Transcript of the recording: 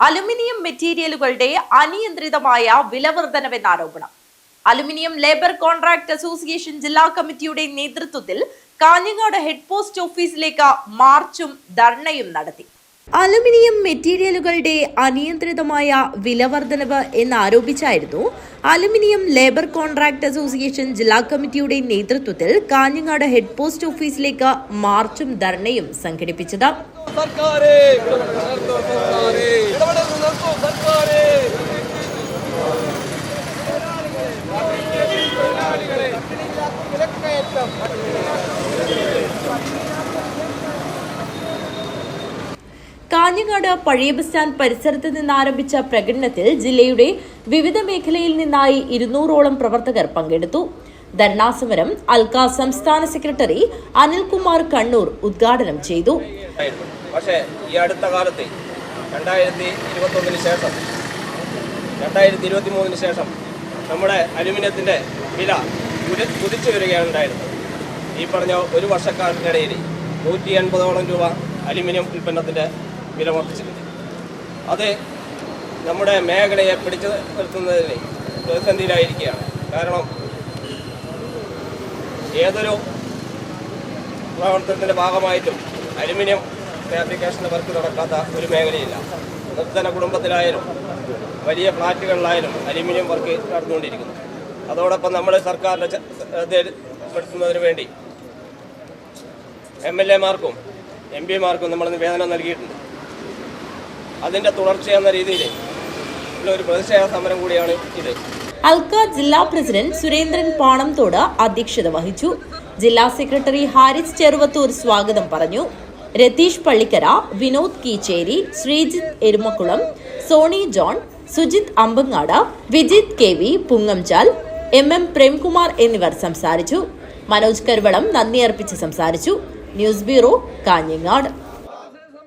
Aluminium മെറ്റീരിയലുകളുടെ അനിയന്ത്രിതമായ വിലവർധനവെന്ന ആരോപണം. അലുമിനിയം ലേബർ കോൺട്രാക്ട് അസോസിയേഷൻ ജില്ലാ കമ്മിറ്റിയുടെ നേതൃത്വത്തിൽ കാഞ്ഞങ്ങാട് ഹെഡ് പോസ്റ്റ് ഓഫീസിലേക്ക് മാർച്ചും ധർണയും നടത്തി. അലുമിനിയം മെറ്റീരിയലുകളുടെ അനിയന്ത്രിതമായ വിലവർധനവ് എന്നാരോപിച്ചായിരുന്നു അലുമിനിയം ലേബർ കോൺട്രാക്ട് അസോസിയേഷൻ ജില്ലാ കമ്മിറ്റിയുടെ നേതൃത്വത്തിൽ കാഞ്ഞങ്ങാട് ഹെഡ് പോസ്റ്റ് ഓഫീസിലേക്ക് മാർച്ചും ധർണയും സംഘടിപ്പിച്ചത്. കാഞ്ഞങ്ങാട് പഴയ ബസ് സ്റ്റാൻഡ് പരിസരത്ത് നിന്ന് ആരംഭിച്ച പ്രകടനത്തിൽ ജില്ലയുടെ വിവിധ മേഖലയിൽ നിന്നായി 200ഓളം പ്രവർത്തകർ പങ്കെടുത്തു. ധർണാസമരം അൽക്ക സംസ്ഥാന സെക്രട്ടറി അനിൽകുമാർ കണ്ണൂർ ഉദ്ഘാടനം ചെയ്തു. പക്ഷേ ഈ അടുത്ത കാലത്ത് 2021 ശേഷം 2023 ശേഷം നമ്മുടെ അലുമിനിയത്തിന്റെ വില കുതിച്ചു വരികയാണ് ഉണ്ടായിരുന്നത്. ഈ പറഞ്ഞ ഒരു വർഷക്കാലത്തിനിടയിൽ 180ഓളം രൂപ അലുമിനിയം ഉൽപ്പന്നത്തിന്റെ വില വർദ്ധിച്ചിട്ടുണ്ട്. അത് നമ്മുടെ മേഖലയെ പിടിച്ചു നിർത്തുന്നതിന് പ്രതിസന്ധിയിലായിരിക്കുകയാണ്. കാരണം ഏതൊരു പ്രവർത്തനത്തിന്റെ ഭാഗമായിട്ടും അലുമിനിയം ഫാബ്രിക്കേഷൻ്റെ വർക്ക് നടക്കാത്ത ഒരു മേഖലയില്ല. നിർധന കുടുംബത്തിലായാലും വലിയ ഫ്ലാറ്റുകളിലായാലും അലുമിനിയം വർക്ക് നടന്നുകൊണ്ടിരിക്കുന്നു. അതോടൊപ്പം നമ്മൾ സർക്കാരിൻ്റെ ശ്രദ്ധയിൽപ്പെടുത്തുന്നതിന് വേണ്ടി MLA-മാർക്കും MP-മാർക്കും നമ്മൾ നിവേദനം നൽകിയിട്ടുണ്ട്. അതിൻ്റെ തുടർച്ചയെന്ന രീതിയിൽ ഒരു പ്രതിഷേധ സമരം കൂടിയാണ് ഇത്. അൽക്ക ജില്ലാ പ്രസിഡന്റ് സുരേന്ദ്രൻ പാണംതോട് അധ്യക്ഷത വഹിച്ചു. ജില്ലാ സെക്രട്ടറി ഹാരിസ് ചെറുവത്തൂർ സ്വാഗതം പറഞ്ഞു. Ratheesh Pallikkara, Vinod Keecheri, Sreejith Erumakkulam, Sony John, Sujith Ambangad, Vijith KV Pungamchal, MM Premkumar എന്നിവർ സംസാരിച്ചു. മനോജ് കരുവളം നന്ദി അർപ്പിച്ച് സംസാരിച്ചു. News bureau, Kanhangad.